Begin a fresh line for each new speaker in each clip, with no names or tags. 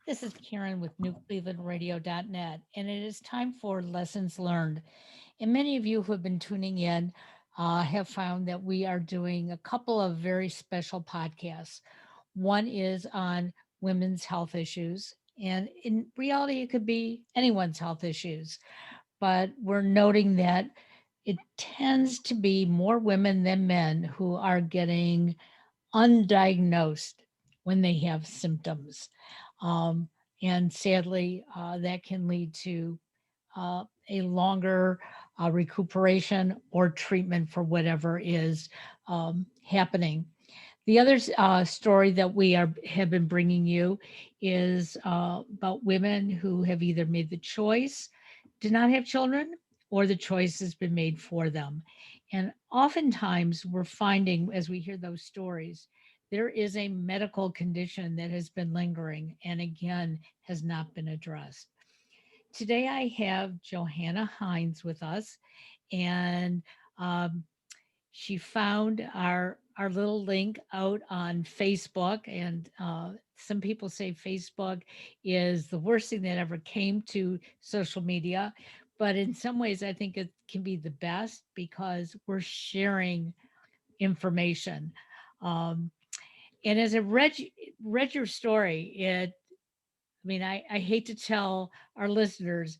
This is Karen with NewClevelandRadio.net, and it is time for Lessons Learned. And many of you who have been tuning in have found that we are doing a couple of very special podcasts. One is on women's health issues, and in reality, it could be anyone's health issues. But we're noting that it tends to be more women than men who are getting undiagnosed when they have symptoms. Um, and sadly, that can lead to a longer recuperation or treatment for whatever is happening. The other story that we have been bringing you is about women who have either made the choice to not have children or the choice has been made for them. And oftentimes we're finding, as we hear those stories, there is a medical condition that has been lingering and again has not been addressed. Today I have Johanna Henz with us, and um, she found our little link out on Facebook, and some people say Facebook is the worst thing that ever came to social media, but in some ways I think it can be the best because we're sharing information. Um, and as I read your story, I hate to tell our listeners,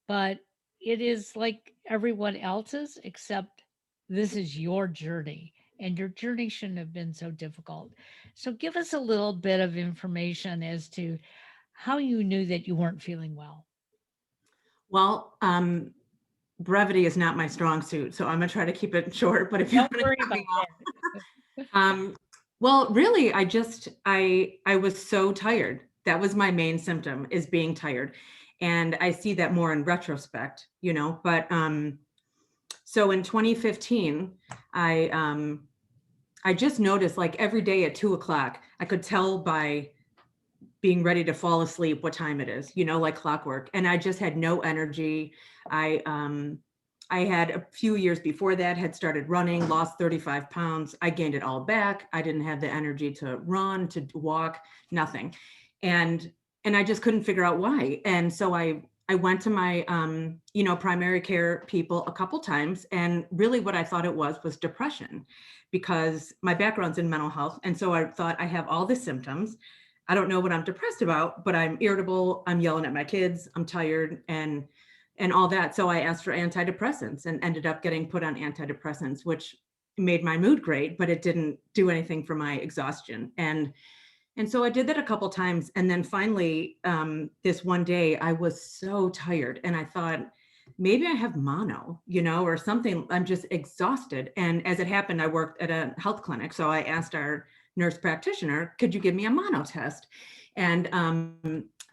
but it is like everyone else's, except this is your journey, and your journey shouldn't have been so difficult. So, give us a little bit of information as to how you knew that you weren't feeling well.
Well, brevity is not my strong suit, so I'm gonna try to keep it short. But if you
Don't
want to
worry
cut
about
me off,
that.
well, really, I was so tired. That was my main symptom, is being tired, and I see that more in retrospect, you know. But so in 2015, I just noticed, like, every day at 2 o'clock, I could tell by being ready to fall asleep what time it is, you know, like clockwork. And I just had no energy. I had a few years before that had started running, lost 35 pounds. I gained it all back. I didn't have the energy to run, to walk, nothing. And and I just couldn't figure out why. And so I went to my primary care people a couple times, and really what I thought it was depression, because my background's in mental health. And so I thought, I have all the symptoms. I don't know what I'm depressed about, but I'm irritable, I'm yelling at my kids, I'm tired, and all that. So I asked for antidepressants and ended up getting put on antidepressants, which made my mood great, but it didn't do anything for my exhaustion. And so I did that a couple times, and then finally, this one day I was so tired, and I thought, maybe I have mono, you know, or something. I'm just exhausted. And as it happened, I worked at a health clinic, so I asked our nurse practitioner, could you give me a mono test? And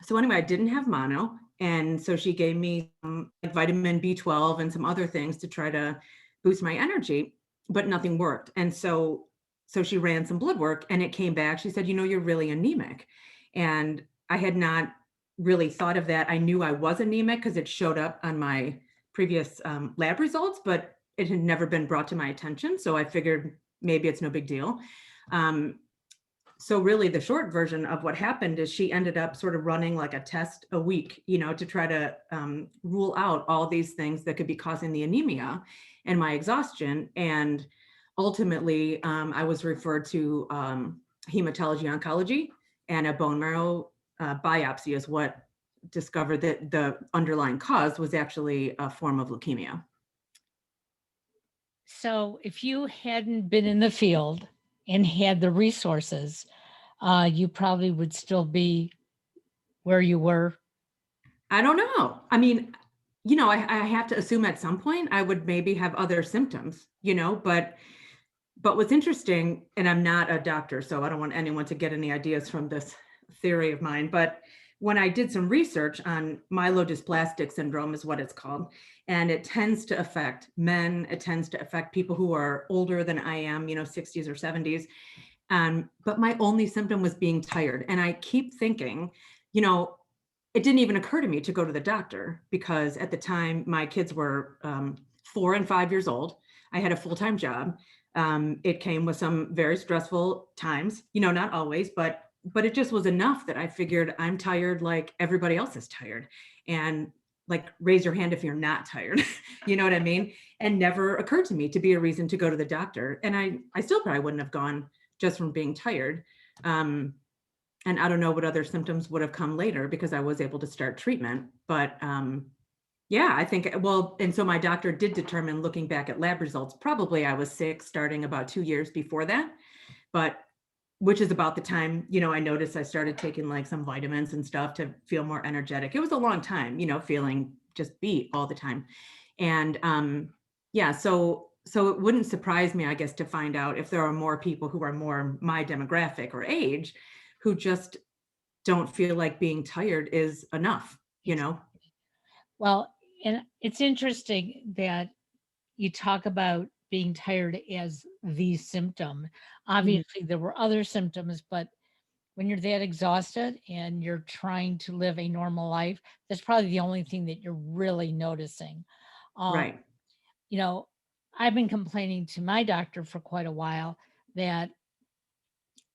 so anyway, I didn't have mono, and so she gave me like vitamin B12 and some other things to try to boost my energy, but nothing worked. And so she ran some blood work, and it came back. She said, you know, you're really anemic. And I had not really thought of that. I knew I was anemic because it showed up on my previous lab results, but it had never been brought to my attention. So I figured maybe it's no big deal. Um, so really the short version of what happened is she ended up sort of running like a test a week, you know, to try to rule out all these things that could be causing the anemia and my exhaustion. And ultimately, I was referred to hematology oncology, and a bone marrow biopsy is what discovered that the underlying cause was actually a form of leukemia.
So, if you hadn't been in the field and had the resources, you probably would still be where you were.
I don't know. I mean, you know, I have to assume at some point I would maybe have other symptoms, you know, but what's interesting, and I'm not a doctor, so I don't want anyone to get any ideas from this theory of mine, but when I did some research on myelodysplastic syndrome is what it's called, and it tends to affect men, it tends to affect people who are older than I am, you know, 60s or 70s. But my only symptom was being tired. And I keep thinking, you know, it didn't even occur to me to go to the doctor, because at the time my kids were 4 and 5 years old. I had a full-time job. It came with some very stressful times, you know, not always, but but it just was enough that I figured I'm tired like everybody else is tired. And like, raise your hand if you're not tired. You know what I mean? And never occurred to me to be a reason to go to the doctor. And I still probably wouldn't have gone just from being tired. And I don't know what other symptoms would have come later because I was able to start treatment. But yeah, I think, well, and so my doctor did determine, looking back at lab results, probably I was sick starting about 2 years before that. But which is about the time, I noticed I started taking like some vitamins and stuff to feel more energetic. It was a long time, feeling just beat all the time. And yeah, so it wouldn't surprise me, I guess, to find out if there are more people who are more my demographic or age who just don't feel like being tired is enough.
Well, and it's interesting that you talk about being tired as the symptom.
Mhm.
Obviously, there were other symptoms, but when you're that exhausted and you're trying to live a normal life, that's probably the only thing that you're really noticing. Um,
Right.
you know, I've been complaining to my doctor for quite a while that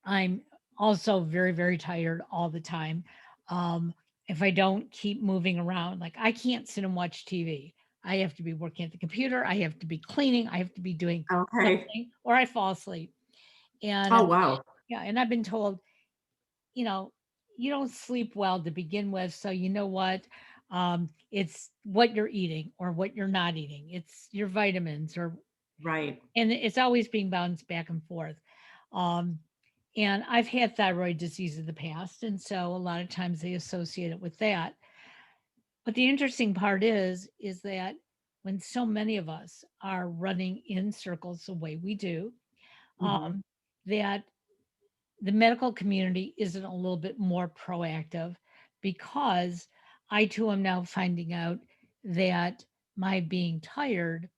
I'm also very, very tired all the time. Um, if I don't keep moving around, like I can't sit and watch TV. I have to be working at the computer. I have to be cleaning. I have to be doing
Okay.
something, or I fall asleep. And
Oh, wow.
yeah, and I've been told, you know, you don't sleep well to begin with. So you know what? It's what you're eating or what you're not eating. It's your vitamins or
Right.
and it's always being bounced back and forth. Um, and I've had thyroid disease in the past, and so a lot of times they associate it with that. But the interesting part is that when so many of us are running in circles the way we do,
Hmm.
um, that the medical community isn't a little bit more proactive because I too am now finding out that my being tired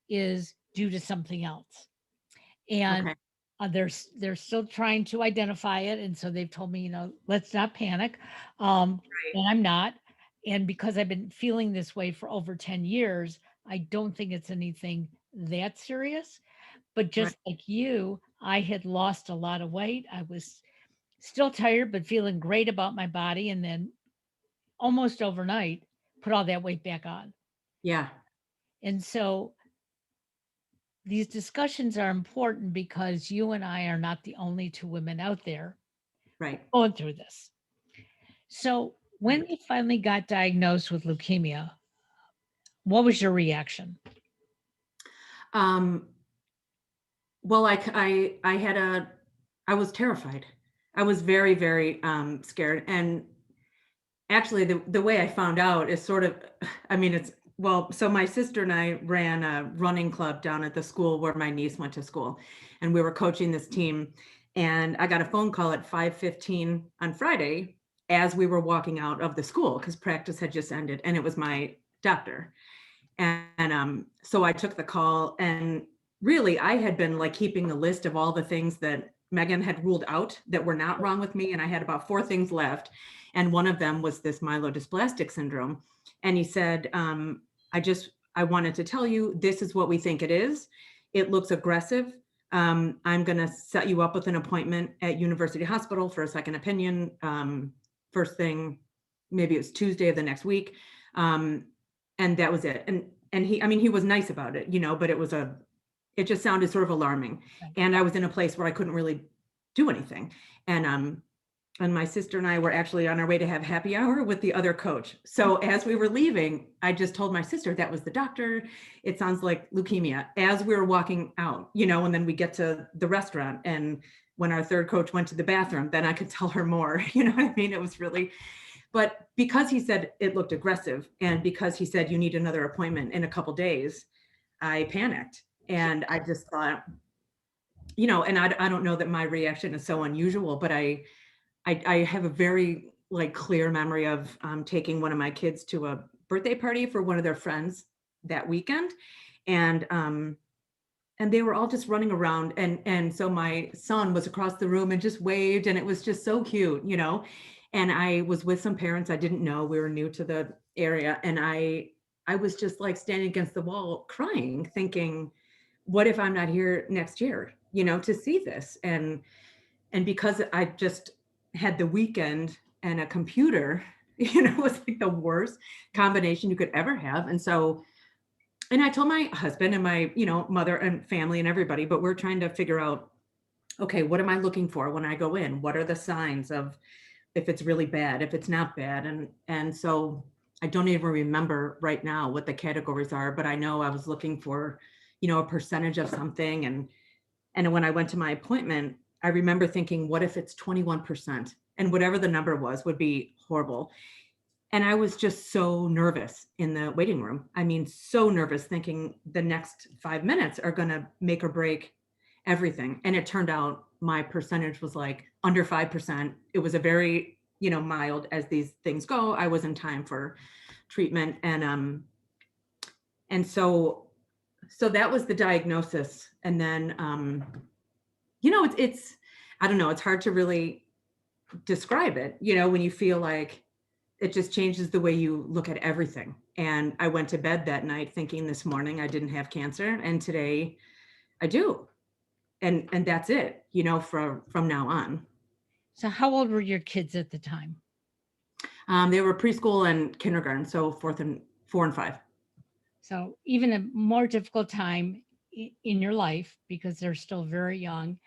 is due to something else. And
Okay.
they're still trying to identify it, and so they've told me, let's not panic,
Right.
and I'm not. And because I've been feeling this way for over 10 years, I don't think it's anything that serious. But
Right.
just like you, I had lost a lot of weight. I was still tired, but feeling great about my body, and then almost overnight, put all that weight back on.
Yeah.
And so these discussions are important because you and I are not the only two women out there
Right.
going through this. So, when
Right.
you finally got diagnosed with leukemia, what was your reaction?
Um, well, I had I was terrified. I was very, very scared. And actually, the way I found out is sort of, I mean, it's, well, so my sister and I ran a running club down at the school where my niece went to school, and we were coaching this team. And I got a phone call at 5:15 on Friday as we were walking out of the school because practice had just ended, and it was my doctor. And so I took the call, and really I had been like keeping a list of all the things that Megan had ruled out that were not wrong with me. And I had about 4 things left. And one of them was this myelodysplastic syndrome. And he said, I wanted to tell you, this is what we think it is. It looks aggressive. I'm going to set you up with an appointment at University Hospital for a second opinion. First thing, maybe it was Tuesday of the next week. Um, and that was it. And he, I mean, he was nice about it, but it just sounded sort of alarming.
Right.
And I was in a place where I couldn't really do anything. And and my sister and I were actually on our way to have happy hour with the other coach. So as we were leaving, I just told my sister that was the doctor. It sounds like leukemia, as we were walking out, and then we get to the restaurant, and when our third coach went to the bathroom, then I could tell her more. You know what I mean? It was really, but because he said it looked aggressive, and because he said you need another appointment in a couple days, I panicked. And I just thought, and I don't know that my reaction is so unusual, but I have a very like clear memory of taking one of my kids to a birthday party for one of their friends that weekend. And and they were all just running around, and so my son was across the room and just waved, and it was just so cute. And I was with some parents I didn't know. We were new to the area, and I was just like standing against the wall crying, thinking, what if I'm not here next year, to see this? And because I just had the weekend and a computer, it was like the worst combination you could ever have. And so, and I told my husband and my, mother and family and everybody, but we're trying to figure out, okay, what am I looking for when I go in? What are the signs of if it's really bad, if it's not bad? And so I don't even remember right now what the categories are, but I know I was looking for, a percentage of something. And when I went to my appointment, I remember thinking, what if it's 21%? And whatever the number was would be horrible. And I was just so nervous in the waiting room. I mean, so nervous, thinking the next 5 minutes are going to make or break everything. And it turned out my percentage was like under 5%. It was a very, mild as these things go. I was in time for treatment. And so that was the diagnosis. And then, it's, I don't know, it's hard to really describe it, when you feel like it just changes the way you look at everything. And I went to bed that night thinking this morning I didn't have cancer, and today I do. And that's it, from now on.
So how old were your kids at the time?
They were preschool and kindergarten, so 4 and 5.
So even a more difficult time in your life because they're still very young.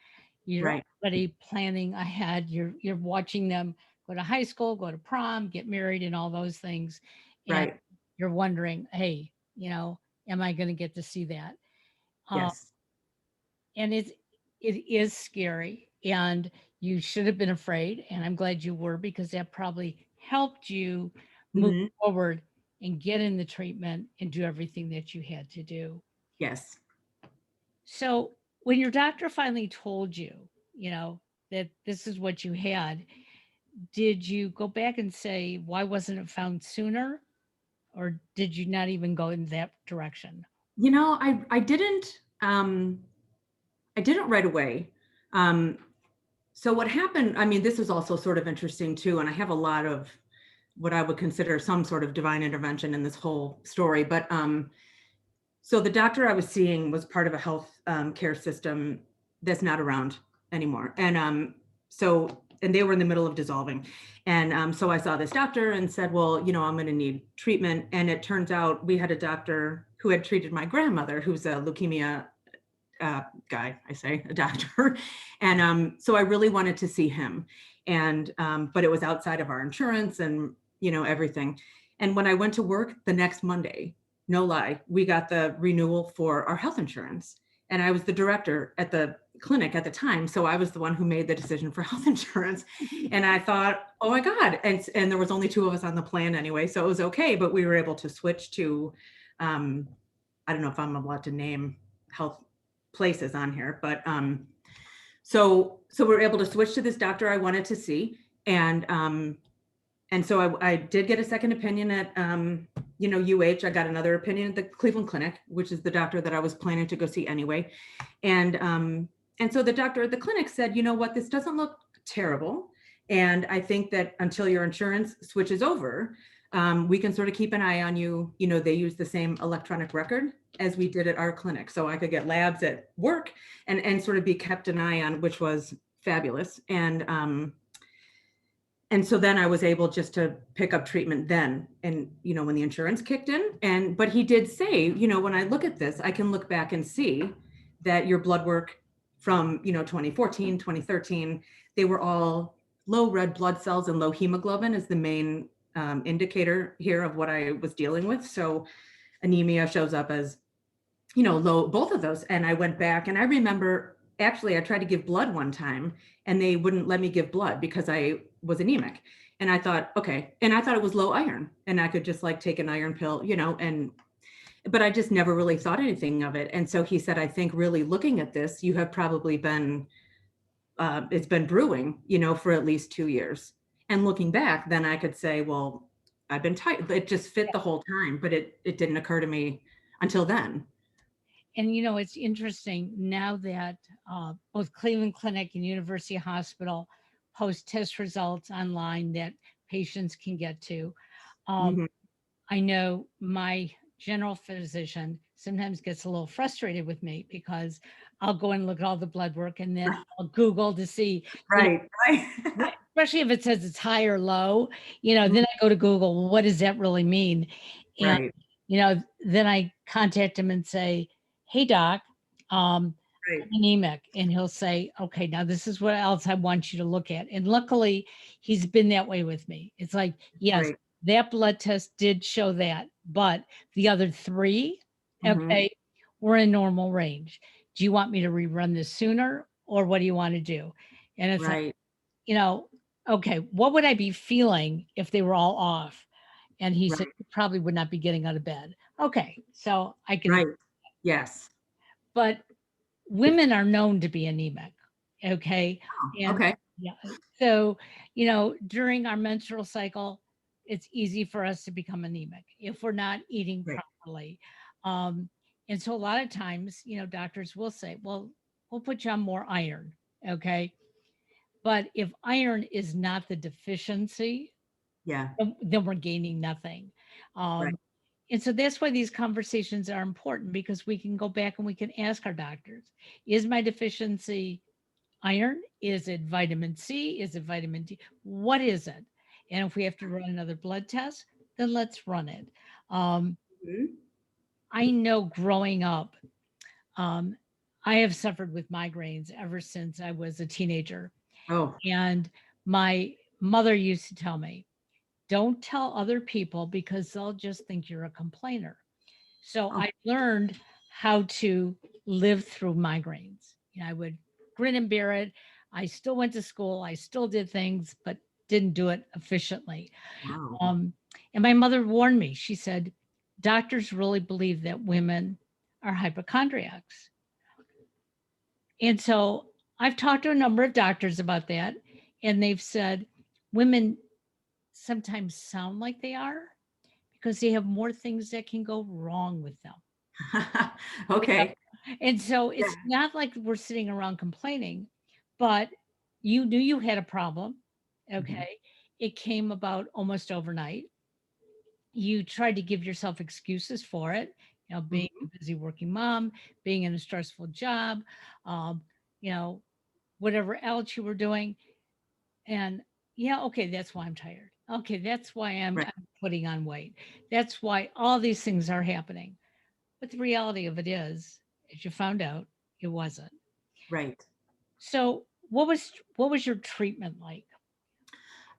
You're
Right.
already planning ahead. You're watching them go to high school, go to prom, get married, and all those things. And
Right.
you're wondering, hey, am I going to get to see that? Uh,
Yes.
and it is scary, and you should have been afraid. And I'm glad you were, because that probably helped you move
Hmm.
forward and get in the treatment and do everything that you had to do.
Yes.
So when your doctor finally told you, that this is what you had, did you go back and say, why wasn't it found sooner? Or did you not even go in that direction?
I didn't right away. So what happened, I mean, this is also sort of interesting too, and I have a lot of what I would consider some sort of divine intervention in this whole story. But so the doctor I was seeing was part of a health care system that's not around anymore. And they were in the middle of dissolving. And so I saw this doctor and said, well, I'm going to need treatment. And it turns out we had a doctor who had treated my grandmother, who's a leukemia guy, I say, a doctor. And so I really wanted to see him. And but it was outside of our insurance and, everything. And when I went to work the next Monday, no lie, we got the renewal for our health insurance. And I was the director at the clinic at the time. So I was the one who made the decision for health insurance. And I thought, oh my God. And there was only 2 of us on the plan anyway. So it was okay. But we were able to switch to, I don't know if I'm allowed to name health places on here, but so we were able to switch to this doctor I wanted to see. And so I did get a second opinion at, UH. I got another opinion at the Cleveland Clinic, which is the doctor that I was planning to go see anyway. And so the doctor at the clinic said, you know what, this doesn't look terrible. And I think that until your insurance switches over, we can sort of keep an eye on you. They use the same electronic record as we did at our clinic. So I could get labs at work and sort of be kept an eye on, which was fabulous. And so then I was able just to pick up treatment then, and, when the insurance kicked in. But he did say, when I look at this, I can look back and see that your blood work from, 2014, 2013, they were all low red blood cells and low hemoglobin is the main indicator here of what I was dealing with. So anemia shows up as, low, both of those. And I went back and I remember actually I tried to give blood one time and they wouldn't let me give blood because I was anemic. And I thought, okay. And I thought it was low iron and I could just like take an iron pill, but I just never really thought anything of it. And so he said, I think really looking at this, you have probably been, it's been brewing, for at least 2 years. And looking back, then I could say, well, I've been tight. It just fit the whole time, but it didn't occur to me until then.
And it's interesting now that both Cleveland Clinic and University Hospital post test results online that patients can get to.
Mhm.
I know my general physician sometimes gets a little frustrated with me because I'll go and look at all the blood work and then I'll Google to see, you know,
Right, right.
especially if it says it's high or low, then I go to Google, well, what does that really mean? And,
Right,
then I contact him and say, hey, doc, I'm
right,
anemic. And he'll say, okay, now this is what else I want you to look at. And luckily, he's been that way with me. It's like, yes,
right.
that blood test did show that, but the other three,
Mhm.
okay, we're in normal range. Do you want me to rerun this sooner or what do you want to do? And it's like,
Right,
you know, okay, what would I be feeling if they were all off? And he said,
right,
you probably would not be getting out of bed. Okay, so I can,
right. Yes.
but women are known to be anemic. Okay.
Oh,
And
okay.
yeah, so, during our menstrual cycle, it's easy for us to become anemic if we're not eating
Right.
properly. Um, and so a lot of times, doctors will say, well, we'll put you on more iron. Okay. But if iron is not the deficiency,
Yeah.
then we're gaining nothing.
Right.
Um, and so that's why these conversations are important because we can go back and we can ask our doctors, is my deficiency iron? Is it vitamin C? Is it vitamin D? What is it? And if we have to run another blood test, then let's run it. Um,
Mhm.
I know growing up, um, I have suffered with migraines ever since I was a teenager.
Oh,
And my mother used to tell me, don't tell other people because they'll just think you're a complainer. So
oh,
I learned how to live through migraines. I would grin and bear it. I still went to school. I still did things, but didn't do it efficiently.
wow.
Um, and my mother warned me. She said, doctors really believe that women are hypochondriacs. And so I've talked to a number of doctors about that, and they've said women sometimes sound like they are because they have more things that can go wrong with them. Yeah.
Okay.
And so
Yeah.
it's not like we're sitting around complaining, but you knew you had a problem.
Mhm.
Okay. It came about almost overnight. You tried to give yourself excuses for it, being
Mhm.
a busy working mom, being in a stressful job, um, you know, whatever else you were doing. And yeah, okay, that's why I'm tired. Okay, that's why
Right.
I'm putting on weight. That's why all these things are happening. But the reality of it is, as you found out, it wasn't.
Right.
So what was your treatment like?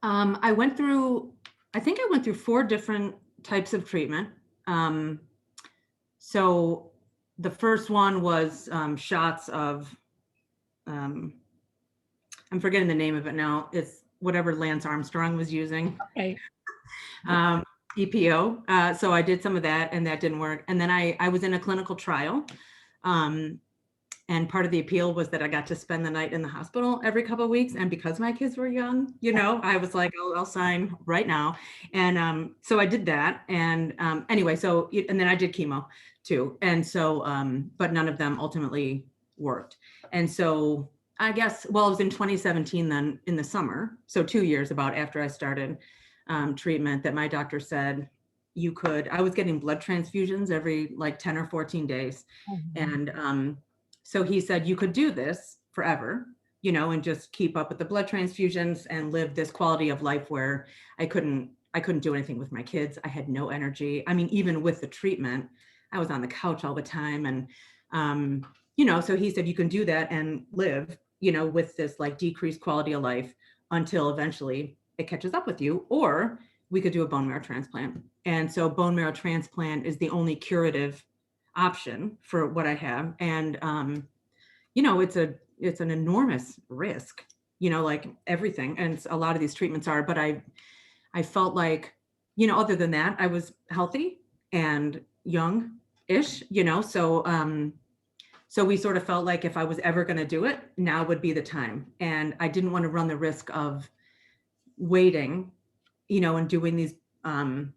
I went through, I think I went through 4 different types of treatment. Um, so the first one was shots of, um, I'm forgetting the name of it now. It's whatever Lance Armstrong was using,
Okay.
um, EPO. So I did some of that and that didn't work. And then I was in a clinical trial. Um, and part of the appeal was that I got to spend the night in the hospital every couple of weeks. And because my kids were young, I was like, I'll sign right now. And so I did that. And anyway, and then I did chemo too. And so, but none of them ultimately worked. And so I guess, well, it was in 2017 then in the summer. So 2 years about after I started treatment that my doctor said, I was getting blood transfusions every like 10 or 14 days.
Mhm.
And so he said, you could do this forever, and just keep up with the blood transfusions and live this quality of life where I couldn't do anything with my kids. I had no energy. I mean, even with the treatment, I was on the couch all the time. And, so he said, you can do that and live, with this like decreased quality of life until eventually it catches up with you, or we could do a bone marrow transplant. And so bone marrow transplant is the only curative option for what I have. And it's an enormous risk, like everything. And a lot of these treatments are, but I felt like, other than that, I was healthy and young-ish, so we sort of felt like if I was ever going to do it, now would be the time. And I didn't want to run the risk of waiting, and doing these blood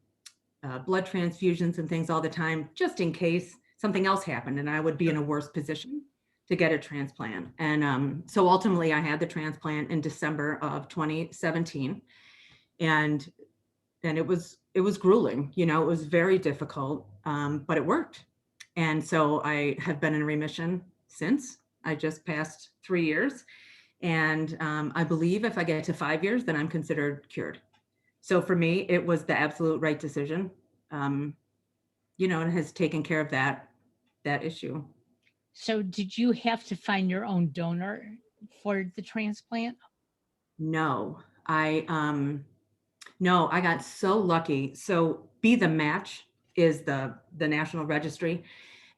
transfusions and things all the time, just in case something else happened and I would be in a worse position to get a transplant. And so ultimately, I had the transplant in December of 2017, and it was grueling. It was very difficult, but it worked. And so I have been in remission since. I just passed 3 years. And I believe if I get to 5 years, then I'm considered cured. So for me, it was the absolute right decision. And has taken care of that issue.
So did you have to find your own donor for the transplant?
No, I got so lucky. So Be the Match is the national registry.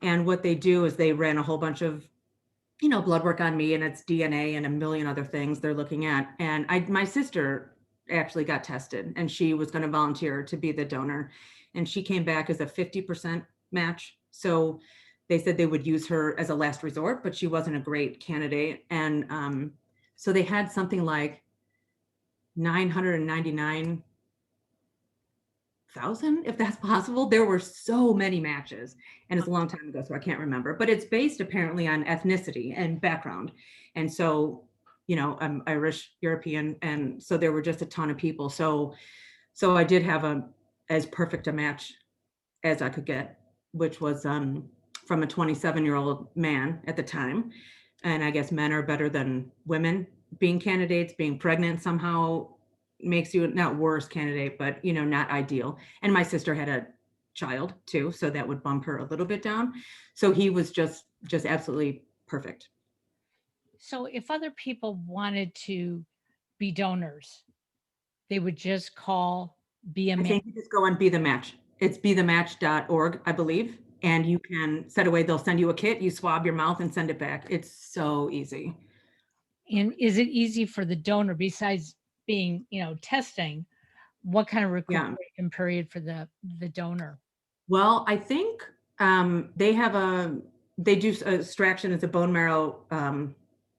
And what they do is they ran a whole bunch of, blood work on me, and it's DNA and a million other things they're looking at. And my sister actually got tested, and she was going to volunteer to be the donor. And she came back as a 50% match. So they said they would use her as a last resort, but she wasn't a great candidate. And so they had something like 999,000, if that's possible. There were so many matches, and it's a long time ago, so I can't remember, but it's based apparently on ethnicity and background. And so, I'm Irish, European, and so there were just a ton of people. So I did have as perfect a match as I could get, which was from a 27-year-old man at the time. And I guess men are better than women being candidates. Being pregnant somehow makes you not worse candidate, but not ideal. And my sister had a child too, so that would bump her a little bit down. So he was just absolutely perfect.
So if other people wanted to be donors, they would just call Be a
I
Match.
think you just go on Be the Match. It's bethematch.org, I believe. And you can set away, they'll send you a kit, you swab your mouth and send it back. It's so easy.
And is it easy for the donor, besides being, testing, what kind of recuperation period for the donor?
Well, I think they do extraction as a bone marrow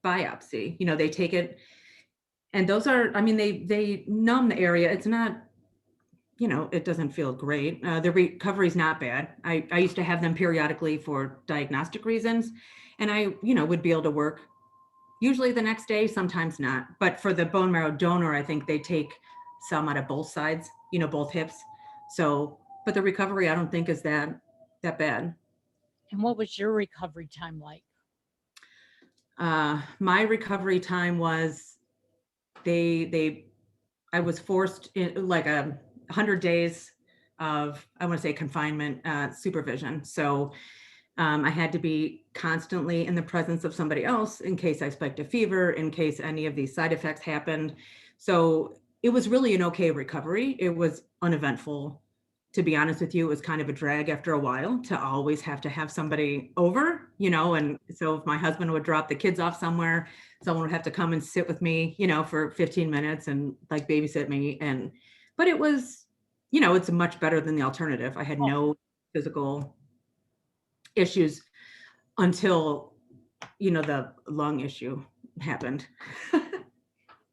biopsy. They take it, and those are, they numb the area. It's not, it doesn't feel great. The recovery is not bad. I used to have them periodically for diagnostic reasons, and I, would be able to work usually the next day, sometimes not. But for the bone marrow donor, I think they take some out of both sides, both hips. So, but the recovery, I don't think is that bad.
And what was your recovery time like?
My recovery time was, I was forced in like 100 days of, I want to say, confinement supervision. So I had to be constantly in the presence of somebody else in case I spiked a fever, in case any of these side effects happened. So it was really an okay recovery. It was uneventful. To be honest with you, it was kind of a drag after a while to always have to have somebody over, and so if my husband would drop the kids off somewhere, someone would have to come and sit with me, for 15 minutes and like babysit me. But it was, it's much better than the alternative. I had no physical issues until, the lung issue happened.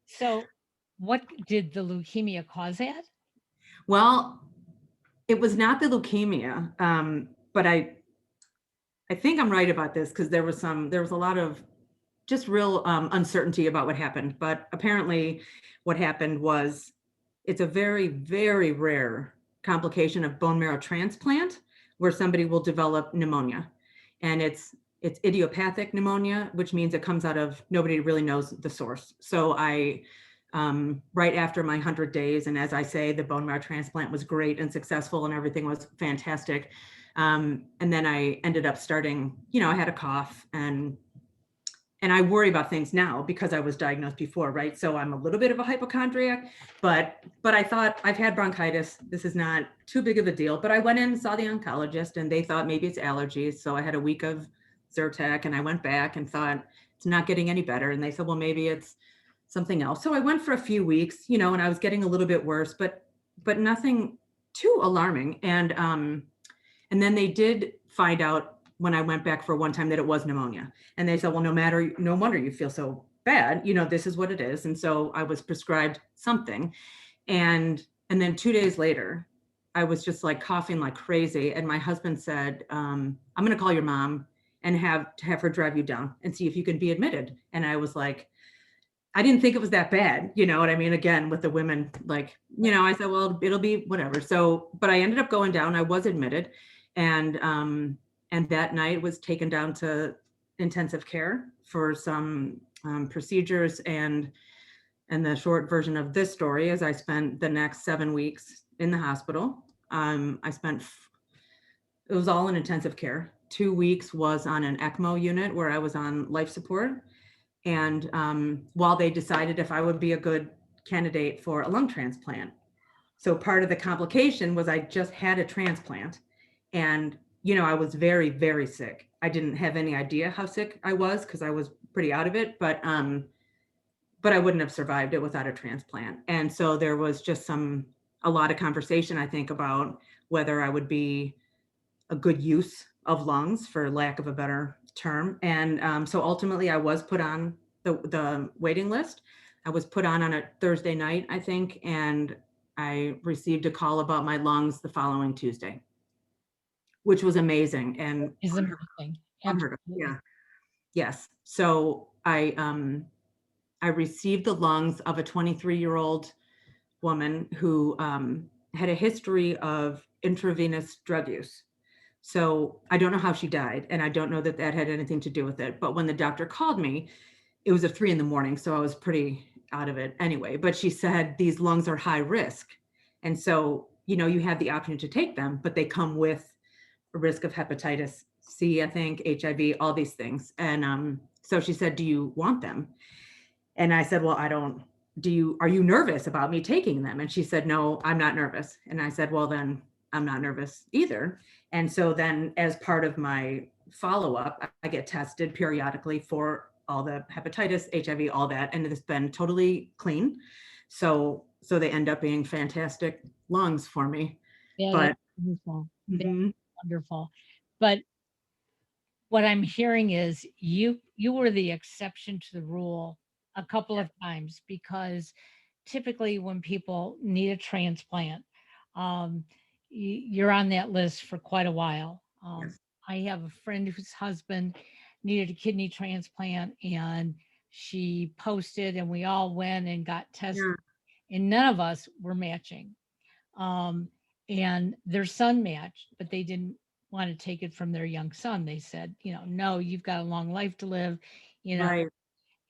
So what did the leukemia cause that?
Well, it was not the leukemia, but I think I'm right about this, because there was a lot of just real uncertainty about what happened. But apparently what happened was, it's a very, very rare complication of bone marrow transplant where somebody will develop pneumonia. And it's idiopathic pneumonia, which means it comes out of, nobody really knows the source. So right after my 100 days, and as I say, the bone marrow transplant was great and successful and everything was fantastic. And then I ended up starting, I had a cough, and I worry about things now because I was diagnosed before, right? So I'm a little bit of a hypochondriac, but I thought, I've had bronchitis. This is not too big of a deal. But I went in and saw the oncologist, and they thought maybe it's allergies. So I had a week of Zyrtec, and I went back and thought it's not getting any better. And they said, well, maybe it's something else. So I went for a few weeks, and I was getting a little bit worse, but nothing too alarming. And then they did find out when I went back for one time that it was pneumonia. And they said, well, no wonder you feel so bad. This is what it is. And so I was prescribed something. And then 2 days later, I was just like coughing like crazy. And my husband said, I'm going to call your mom and have her drive you down and see if you can be admitted. And I was like, I didn't think it was that bad. You know what I mean? Again, with the women, like, I said, well, it'll be whatever. So, but I ended up going down. I was admitted, and and that night was taken down to intensive care for some procedures. And the short version of this story is I spent the next 7 weeks in the hospital. It was all in intensive care. 2 weeks was on an ECMO unit where I was on life support. And while they decided if I would be a good candidate for a lung transplant. So part of the complication was I just had a transplant, and I was very, very sick. I didn't have any idea how sick I was because I was pretty out of it, but I wouldn't have survived it without a transplant. And so there was just a lot of conversation, I think, about whether I would be a good use of lungs, for lack of a better term. And so ultimately I was put on the waiting list. I was put on a Thursday night, I think, and I received a call about my lungs the following Tuesday, which was amazing and
Is amazing.
unheard of.
Absolutely.
Yeah. Yes. So I received the lungs of a 23-year-old woman who had a history of intravenous drug use. So I don't know how she died, and I don't know that that had anything to do with it. But when the doctor called me, it was at 3 a.m, so I was pretty out of it anyway. But she said, these lungs are high risk. And so, you have the option to take them, but they come with a risk of hepatitis C, I think, HIV, all these things. And so she said, do you want them? And I said, well, I don't. Are you nervous about me taking them? And she said, no, I'm not nervous. And I said, well, then I'm not nervous either. And so then as part of my follow-up, I get tested periodically for all the hepatitis, HIV, all that. And it's been totally clean. So they end up being fantastic lungs for me.
Yeah,
But
that's wonderful. That's
mhm,
wonderful. But what I'm hearing is you were the exception to the rule a couple of times, because typically when people need a transplant, um, you're on that list for quite a while.
yes,
I have a friend whose husband needed a kidney transplant, and she posted, and we all went and got tested,
yeah,
and none of us were matching. Um, and their son matched, but they didn't want to take it from their young son. They said, no, you've got a long life to live, you know.
right.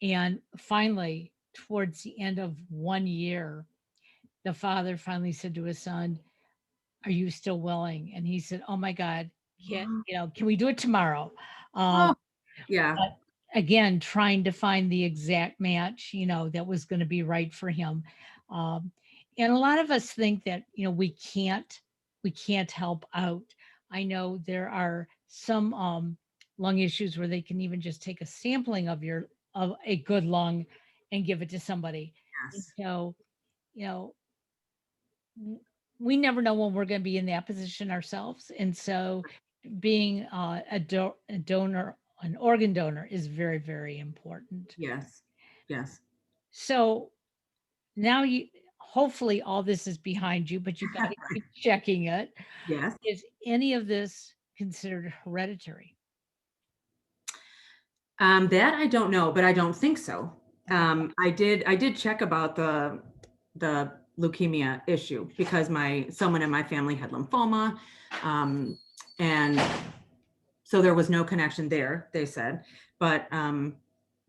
And finally, towards the end of 1 year, the father finally said to his son, "Are you still willing?" And he said, "Oh my God, can we do it tomorrow?" Um,
Oh, yeah,
but again, trying to find the exact match, that was going to be right for him. Um, and a lot of us think that, we can't help out. I know there are some lung issues where they can even just take a sampling of a good lung and give it to somebody. And
yes,
so, you know, w- we never know when we're going to be in that position ourselves. And so being a donor, an organ donor, is very, very important.
yes, yes.
So now hopefully all this is behind you, but you got to
Right.
keep checking it.
Yes.
Is any of this considered hereditary?
That I don't know, but I don't think so.
Okay.
I did check about the leukemia issue because someone in my family had lymphoma, um, and so there was no connection there, they said. But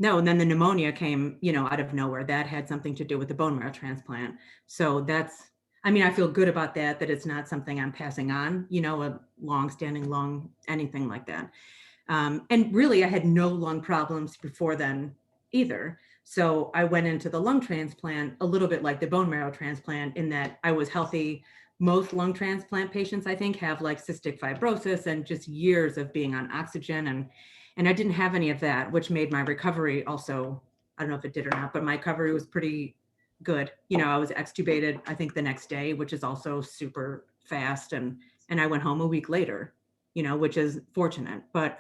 no, and then the pneumonia came, out of nowhere. That had something to do with the bone marrow transplant. So I mean, I feel good about that it's not something I'm passing on, a long-standing lung, anything like that. And really, I had no lung problems before then either. So I went into the lung transplant a little bit like the bone marrow transplant, in that I was healthy. Most lung transplant patients, I think, have like cystic fibrosis and just years of being on oxygen. And I didn't have any of that, which made my recovery also, I don't know if it did or not, but my recovery was pretty good. I was extubated, I think, the next day, which is also super fast. And I went home a week later, which is fortunate. But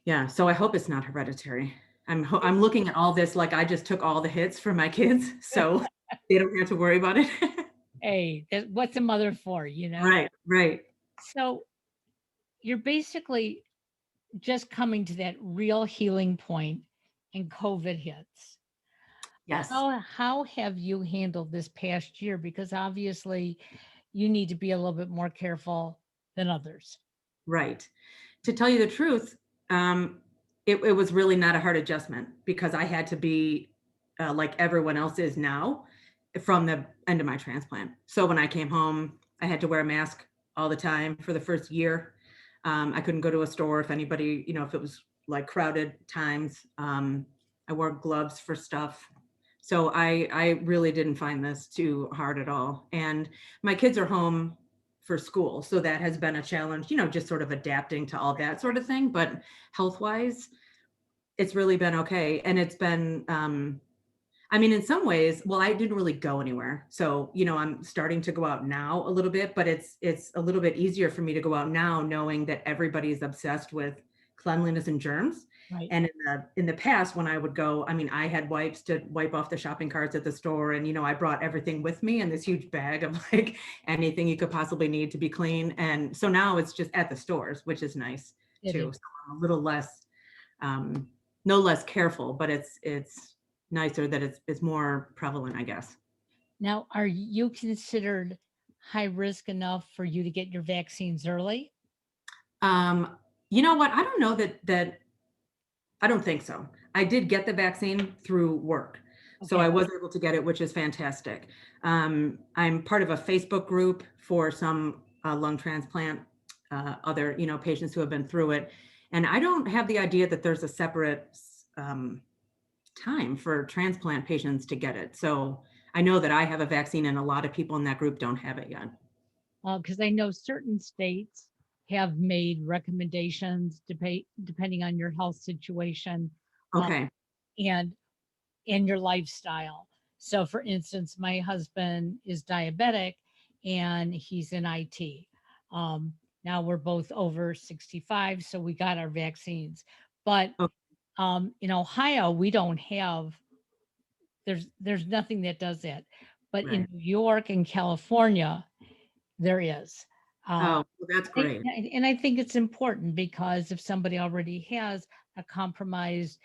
yeah, so I hope it's not hereditary. I'm looking at all this like I just took all the hits for my kids, so they don't have to worry about it.
Hey, what's a mother for,
Right, right.
So you're basically just coming to that real healing point, and COVID hits.
Yes.
How have you handled this past year? Because obviously you need to be a little bit more careful than others.
Right. To tell you the truth, it was really not a hard adjustment because I had to be like everyone else is now from the end of my transplant. So when I came home, I had to wear a mask all the time for the first year. I couldn't go to a store if anybody, if it was like crowded times. I wore gloves for stuff. So I really didn't find this too hard at all. And my kids are home for school. So that has been a challenge, just sort of adapting to all that sort of thing. But health wise, it's really been okay. And it's been, I mean, in some ways, well, I didn't really go anywhere. So, I'm starting to go out now a little bit, but it's a little bit easier for me to go out now knowing that everybody is obsessed with cleanliness and germs.
Right.
And in the past, when I would go, I mean, I had wipes to wipe off the shopping carts at the store. And, I brought everything with me in this huge bag of like anything you could possibly need to be clean. And so now it's just at the stores, which is nice
It
too.
is.
So I'm a little less, no less careful, but it's nicer that it's more prevalent, I guess.
Now, are you considered high risk enough for you to get your vaccines early?
You know what? I don't know that I don't think so. I did get the vaccine through work. So
Okay.
I was able to get it, which is fantastic. I'm part of a Facebook group for some lung transplant, other, patients who have been through it. And I don't have the idea that there's a separate time for transplant patients to get it. So I know that I have a vaccine and a lot of people in that group don't have it yet.
Because I know certain states have made recommendations depending on your health situation, uh,
Okay.
and your lifestyle. So, for instance, my husband is diabetic and he's in IT. Um, Now we're both over 65, so we got our vaccines. But
Oh,
in Ohio, we don't have, there's nothing that does that. But in
right.
New York and California, there is. Uh,
Oh, well, that's great.
and I think it's important because if somebody already has a compromised,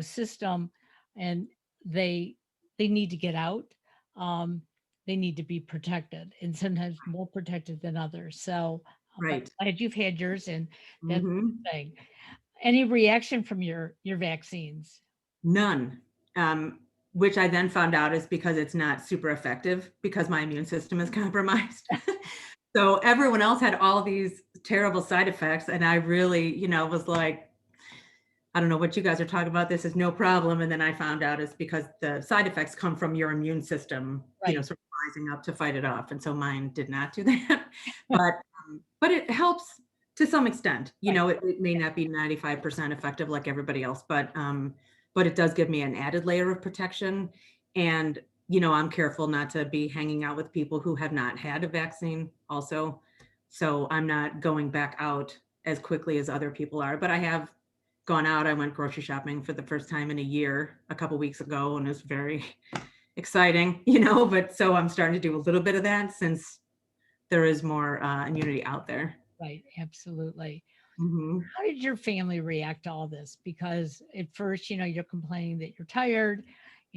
system, and they they need to get out, um, they need to be protected, and sometimes more protected than others. So, but
Right.
glad you've had yours, and that's
Hmm.
the thing. Any reaction from your vaccines?
None. Which I then found out is because it's not super effective because my immune system is compromised. So everyone else had all these terrible side effects. And I really, was like, I don't know what you guys are talking about. This is no problem. And then I found out it's because the side effects come from your immune system,
Right.
sort of rising up to fight it off. And so mine did not do that. But it helps to some extent.
Right.
It may not be 95% effective like everybody else, but it does give me an added layer of protection. And, I'm careful not to be hanging out with people who have not had a vaccine also. So I'm not going back out as quickly as other people are, but I have gone out. I went grocery shopping for the first time in a year a couple weeks ago, and it was very exciting, but so I'm starting to do a little bit of that since there is more immunity out there.
Right. Absolutely.
Hmm.
How did your family react to all this? Because at first, you're complaining that you're tired.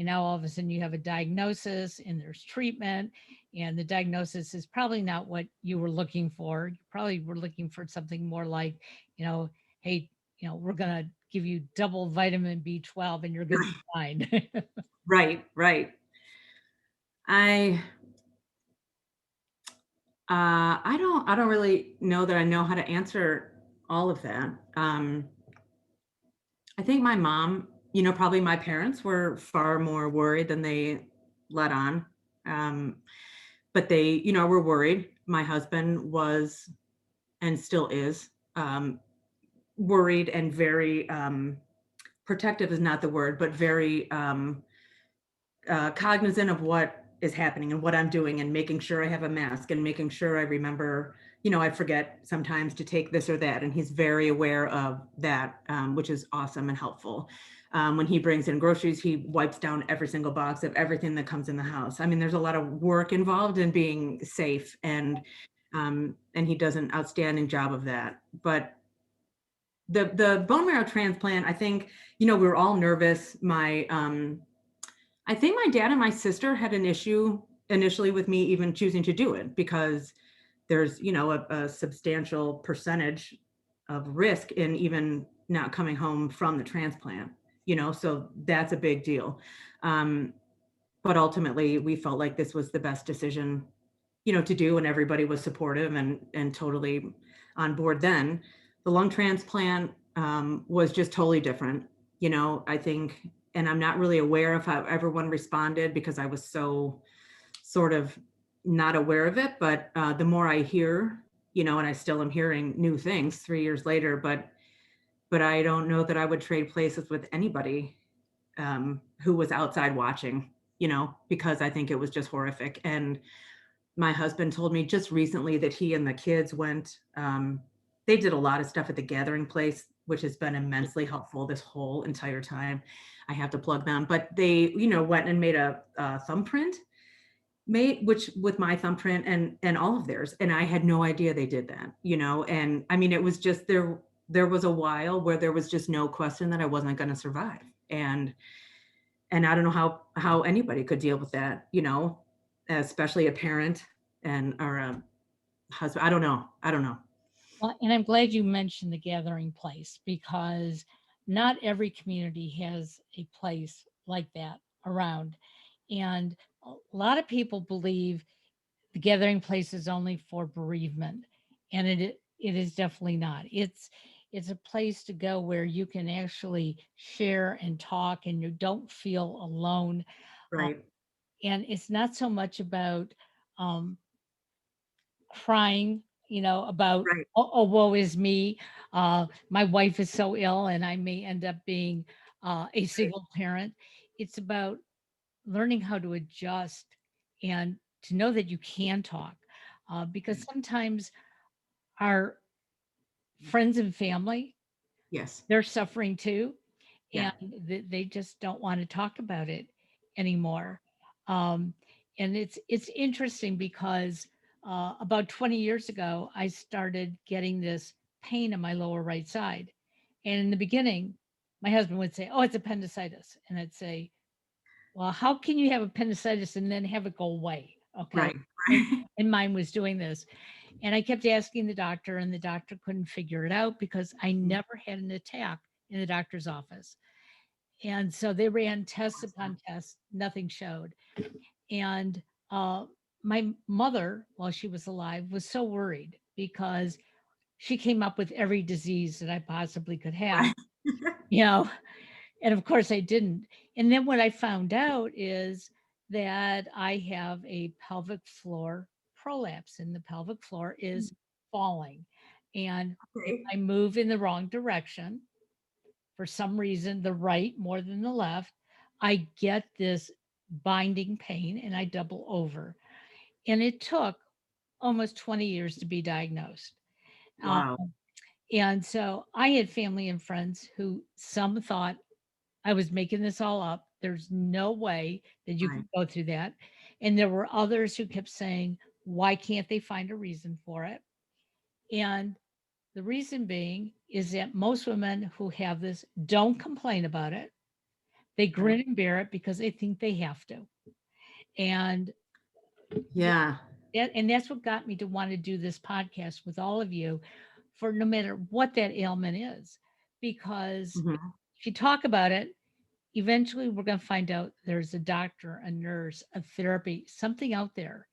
All of a sudden you have a diagnosis and there's treatment, and the diagnosis is probably not what you were looking for. You probably were looking for something more like, hey, we're going to give you double vitamin B12 and you're going to be fine.
Right, right. I I don't really know that I know how to answer all of that. I think my mom, probably my parents were far more worried than they let on. Um, but they, were worried. My husband was and still is worried and very protective is not the word, but very cognizant of what is happening and what I'm doing and making sure I have a mask and making sure I remember, I forget sometimes to take this or that. And he's very aware of that, which is awesome and helpful. When he brings in groceries, he wipes down every single box of everything that comes in the house. I mean, there's a lot of work involved in being safe, and he does an outstanding job of that. But the bone marrow transplant, I think, we were all nervous. I think my dad and my sister had an issue initially with me even choosing to do it because there's, a substantial percentage of risk in even not coming home from the transplant, so that's a big deal. But ultimately we felt like this was the best decision, to do, and everybody was supportive and totally on board then. The lung transplant was just totally different, I think, and I'm not really aware of how everyone responded because I was so sort of not aware of it. But the more I hear, and I still am hearing new things 3 years later, but I don't know that I would trade places with anybody who was outside watching, because I think it was just horrific. And my husband told me just recently that he and the kids went, they did a lot of stuff at the gathering place, which has been immensely helpful this whole entire time. I have to plug them, but they, went and made a thumbprint which with my thumbprint and all of theirs. And I had no idea they did that, and I mean, it was just there was a while where there was just no question that I wasn't going to survive. And I don't know how anybody could deal with that, especially a parent or a husband. I don't know.
Well, and I'm glad you mentioned the gathering place, because not every community has a place like that around. And a lot of people believe the gathering place is only for bereavement, and it is definitely not. It's a place to go where you can actually share and talk, and you don't feel alone. Uh,
Right.
and it's not so much about um, crying, about,
Right.
oh, woe is me. My wife is so ill, and I may end up being a
Right.
single parent. It's about learning how to adjust and to know that you can talk, because sometimes our friends and family,
Yes.
they're suffering too,
Yeah.
and they just don't want to talk about it anymore. Um, and it's interesting because about 20 years ago, I started getting this pain in my lower right side. And in the beginning, my husband would say, "Oh, it's appendicitis," and I'd say, "Well, how can you have appendicitis and then have it go away?" Okay.
Right.
And, and mine was doing this. And I kept asking the doctor, and the doctor couldn't figure it out because I never had an attack in the doctor's office. And so they ran tests upon tests, nothing showed. And my mother, while she was alive, was so worried because she came up with every disease that I possibly could have,
Right.
you know, and of course I didn't. And then what I found out is that I have a pelvic floor prolapse, and the pelvic floor is falling. And if
Okay.
I move in the wrong direction, for some reason, the right more than the left, I get this binding pain and I double over. And it took almost 20 years to be diagnosed. Um,
Wow.
and so I had family and friends who some thought I was making this all up. There's no way that you
Right.
could go through that. And there were others who kept saying, why can't they find a reason for it? And the reason being is that most women who have this don't complain about it. They
Right.
grin and bear it because they think they have to. And th-
Yeah.
and that's what got me to want to do this podcast with all of you, for no matter what that ailment is. Because
Mhm.
if you talk about it, eventually we're going to find out there's a doctor, a nurse, a therapy, something out there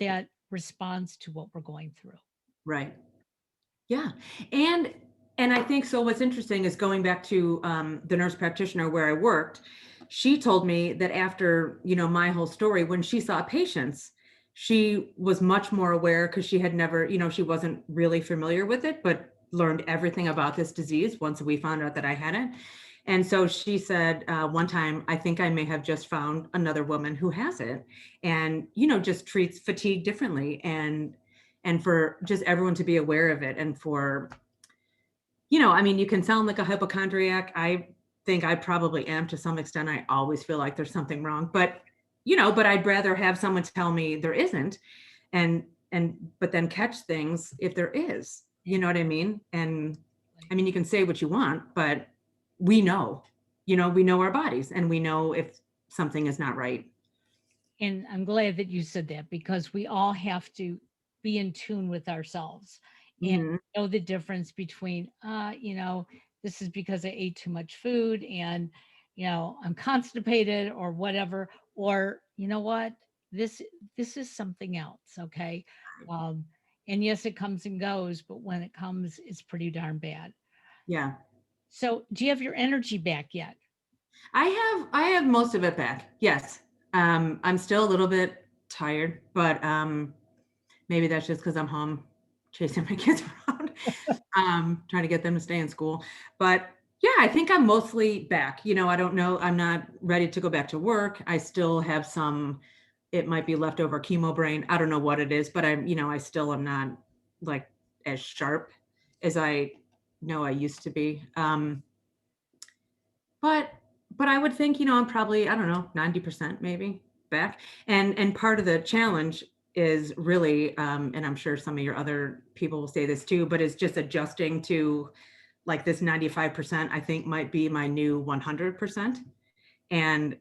that responds to what we're going through.
Right. Yeah. And and I think so what's interesting is going back to the nurse practitioner where I worked, she told me that after, my whole story, when she saw patients, she was much more aware because she had never, she wasn't really familiar with it, but learned everything about this disease once we found out that I had it. And so she said one time, I think I may have just found another woman who has it and, just treats fatigue differently. And for just everyone to be aware of it, and for, I mean, you can sound like a hypochondriac. I think I probably am to some extent. I always feel like there's something wrong, but but I'd rather have someone tell me there isn't, and but then catch things if there is, you know what I mean? And I mean, you can say what you want, but we know, we know our bodies and we know if something is not right.
And I'm glad that you said that, because we all have to be in tune with ourselves and
Hmm.
know the difference between, this is because I ate too much food and, I'm constipated or whatever, or you know what, this this is something else, okay? Um, and yes, it comes and goes, but when it comes, it's pretty darn bad.
Yeah.
So, do you have your energy back yet?
I have most of it back. Yes. I'm still a little bit tired, but maybe that's just because I'm home chasing my kids around, trying to get them to stay in school. But yeah, I think I'm mostly back. I don't know. I'm not ready to go back to work. I still have some, it might be leftover chemo brain. I don't know what it is, but I still am not like as sharp as I know I used to be. But but I would think, I'm probably, I don't know, 90% maybe back. And part of the challenge is really, and I'm sure some of your other people will say this too, but it's just adjusting to like this 95%, I think might be my new 100%. And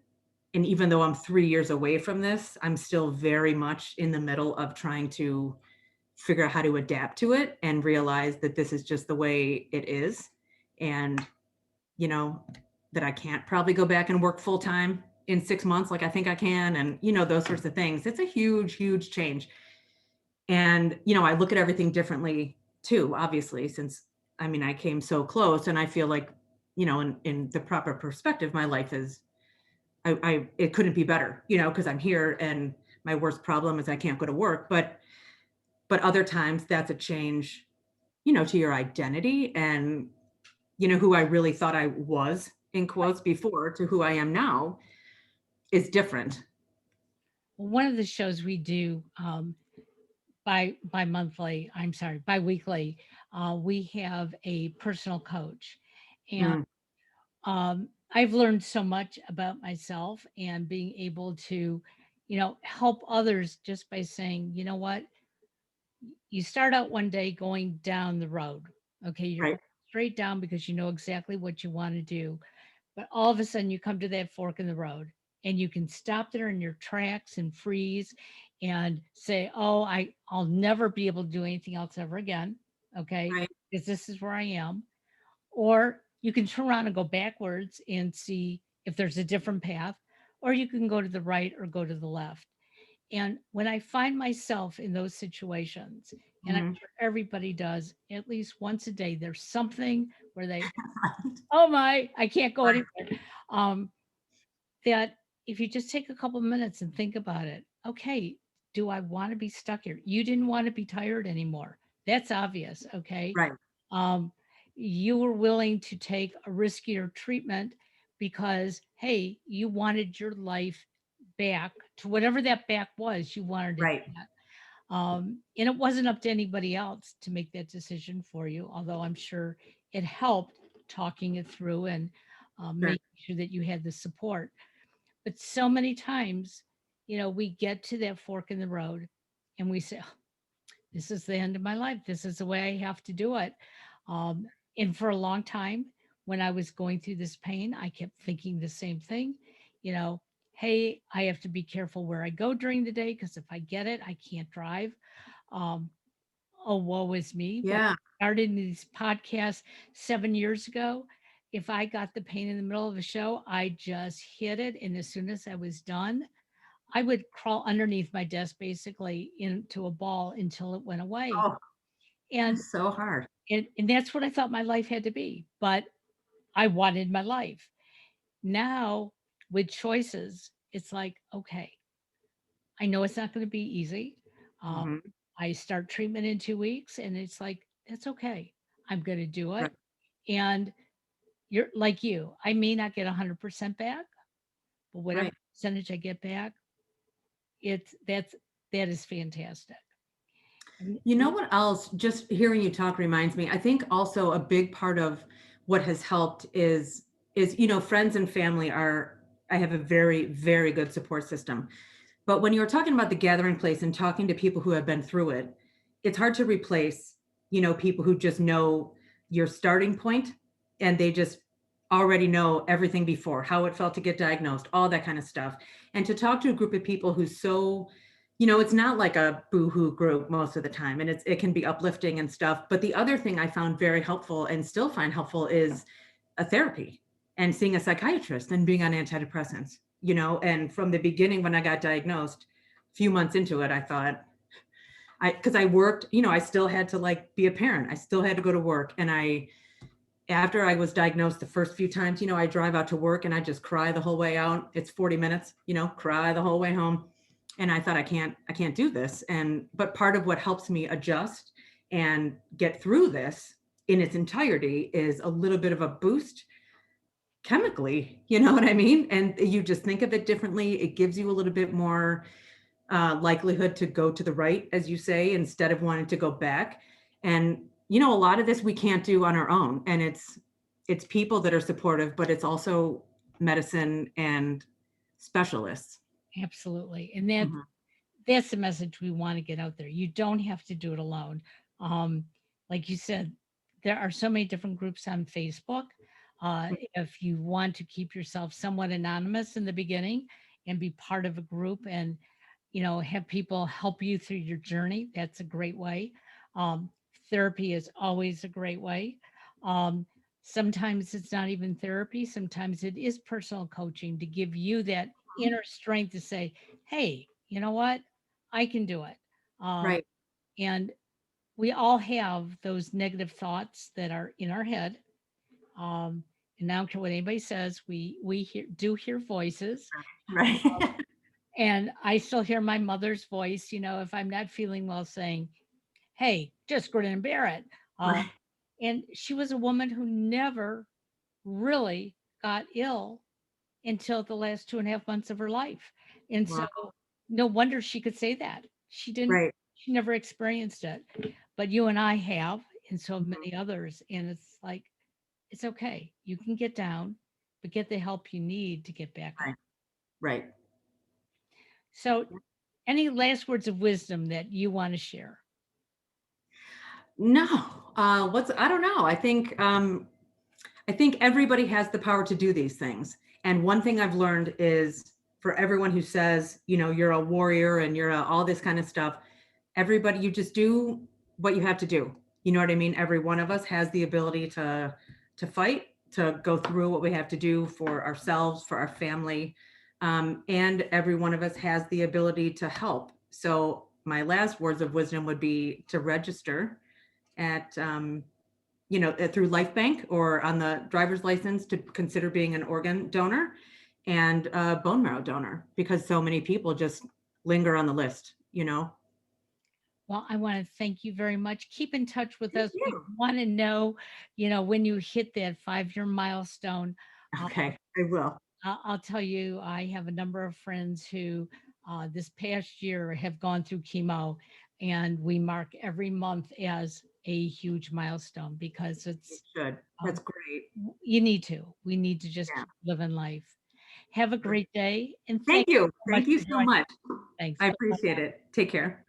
and even though I'm 3 years away from this, I'm still very much in the middle of trying to figure out how to adapt to it and realize that this is just the way it is. And you know, that I can't probably go back and work full time in 6 months like I think I can, and those sorts of things. It's a huge, huge change. And I look at everything differently too, obviously, since I came so close, and I feel like, in the proper perspective, my life is it couldn't be better, because I'm here and my worst problem is I can't go to work. But other times that's a change, to your identity and who I really thought I was in quotes before to who I am now is different.
One of the shows we do bi-monthly, I'm sorry, bi-weekly, we have a personal coach. And
Mm,
I've learned so much about myself and being able to, help others just by saying, you know what, you start out one day going down the road. Okay, you're
right,
going straight down because you know exactly what you want to do. But all of a sudden, you come to that fork in the road and you can stop there in your tracks and freeze and say, oh, I'll never be able to do anything else ever again. Okay,
right,
because this is where I am. Or you can turn around and go backwards and see if there's a different path, or you can go to the right or go to the left. And when I find myself in those situations, and I'm
mhm,
sure everybody does at least once a day, there's something where they, oh my, I can't go
right,
anywhere. Um, that if you just take a couple minutes and think about it, okay, do I want to be stuck here? You didn't want to be tired anymore. That's obvious. Okay.
right,
Um, you were willing to take a riskier treatment because, hey, you wanted your life back to whatever that back was. You wanted it
right,
back. And it wasn't up to anybody else to make that decision for you, although I'm sure it helped talking it through and
sure,
making sure that you had the support. But so many times, we get to that fork in the road and we say, "Oh, this is the end of my life. This is the way I have to do it." Um, and for a long time, when I was going through this pain, I kept thinking the same thing. You know, hey, I have to be careful where I go during the day because if I get it, I can't drive. Um, oh, woe is me. When
yeah,
I started these podcasts 7 years ago, if I got the pain in the middle of a show, I just hit it. And as soon as I was done, I would crawl underneath my desk basically into a ball until it went away.
oh,
And
that's so hard.
and that's what I thought my life had to be. But I wanted my life. Now with choices, it's like, okay, I know it's not going to be easy. Um,
Hmm.
I start treatment in 2 weeks, and it's like, that's okay. I'm going to do
Right,
it. And you're like you, I may not get 100% back, but whatever
right.
percentage I get back, that is fantastic. And
You know what else? Just hearing you talk reminds me. I think also a big part of what has helped is friends and family are. I have a very, very good support system. But when you were talking about the gathering place and talking to people who have been through it, it's hard to replace, people who just know your starting point and they just already know everything before, how it felt to get diagnosed, all that kind of stuff. And to talk to a group of people who's so It's not like a boohoo group most of the time, and it can be uplifting and stuff. But the other thing I found very helpful and still find helpful is a therapy and seeing a psychiatrist and being on antidepressants, and from the beginning when I got diagnosed, a few months into it, I thought, because I worked, I still had to like be a parent. I still had to go to work. And after I was diagnosed the first few times, I drive out to work and I just cry the whole way out. It's 40 minutes, cry the whole way home. And I thought, I can't do this. But part of what helps me adjust and get through this in its entirety is a little bit of a boost chemically, you know what I mean? And you just think of it differently. It gives you a little bit more likelihood to go to the right, as you say, instead of wanting to go back. And a lot of this we can't do on our own, and it's people that are supportive, but it's also medicine and specialists.
Absolutely. And
Mhm.
that's the message we want to get out there. You don't have to do it alone. Um, like you said, there are so many different groups on Facebook. If you want to keep yourself somewhat anonymous in the beginning and be part of a group and have people help you through your journey, that's a great way. Um, Therapy is always a great way. Um, Sometimes it's not even therapy. Sometimes it is personal coaching to give you that inner strength to say, hey, you know what? I can do it.
Right.
And we all have those negative thoughts that are in our head. Um, and I don't care what anybody says, do hear voices.
Right.
And I still hear my mother's voice, if I'm not feeling well, saying, hey, just grin and bear it. Uh,
Right.
and she was a woman who never really got ill until the last 2.5 months of her life. And so
Wow.
no wonder she could say that.
Right.
She never experienced it. But you and I have, and so have
Mhm.
many others. And it's like, it's okay. You can get down, but get the help you need to get back up.
Right. Right.
So, any last words of wisdom that you want to share?
No. I don't know. I think everybody has the power to do these things. And one thing I've learned is, for everyone who says, you're a warrior and all this kind of stuff, everybody, you just do what you have to do. You know what I mean? Every one of us has the ability to fight, to go through what we have to do for ourselves, for our family. And every one of us has the ability to help. So my last words of wisdom would be to register at through Life Bank or on the driver's license, to consider being an organ donor and a bone marrow donor, because so many people just linger on the list.
Well, I want to thank you very much. Keep in touch with
Thank
us. We
you.
want to know, when you hit that 5-year milestone. Uh,
Okay, I will.
I'll tell you, I have a number of friends who this past year have gone through chemo, and we mark every month as a huge milestone because
You
it's,
should.
um,
That's great.
you need to. We need to just
Yeah.
keep living life. Have a great day, and
Thank
thank you
you.
so much
Thank you
for
so
joining.
much.
Thanks.
I
Bye.
appreciate it. Take care.